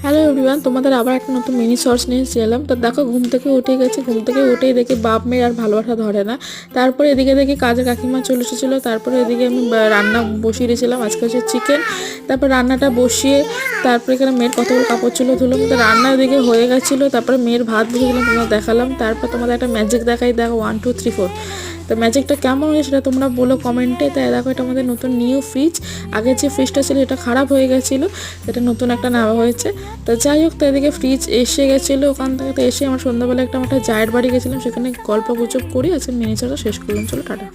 Hello everyone, তোমাদের আবার একটা নতুন মিনি শর্টস নিয়ে এলাম। তো দেখো, ঘুম থেকে উঠে গেছে, ঘুম থেকে উঠেই দেখি বাপ মেয়ের আর ভালোবাসা ধরে না। তারপরে এদিকে দেখি কাজের কাকিমা চলে এসেছিলো। তারপরে এদিকে আমি রান্না বসিয়ে দিয়েছিলাম, আজকে হচ্ছে চিকেন। তারপর রান্নাটা বসিয়ে তারপরে এখানে মেয়ের কতগুলো কাপড় ছিল ধুলাম। তো রান্না এদিকে হয়ে গেছিলো। তারপরে মেয়ের ভাত বসে দিলাম, তোমাদের দেখালাম। তারপর তোমাদের একটা ম্যাজিক দেখাই, দেখো 1 2 3 4। তো ম্যাজিকটা কেমন হয়েছে সেটা তোমরা বলো কমেন্টে। তাই দেখো, এটা আমাদের নতুন নিউ ফ্রিজ। আগের যে ফ্রিজটা ছিল এটা খারাপ হয়ে গেছিলো, এটা নতুন একটা নেওয়া হয়েছে। তো যাই হোক, তো এদিকে ফ্রিজ এসে গেছিলো ওখান থেকে। তো এসে আমার সন্ধ্যাবেলা একটা জায়ের বাড়ি গেছিলাম, সেখানে গল্প গুজব করি আজকে মিনিচারটা শেষ করলাম। চলো টাটা।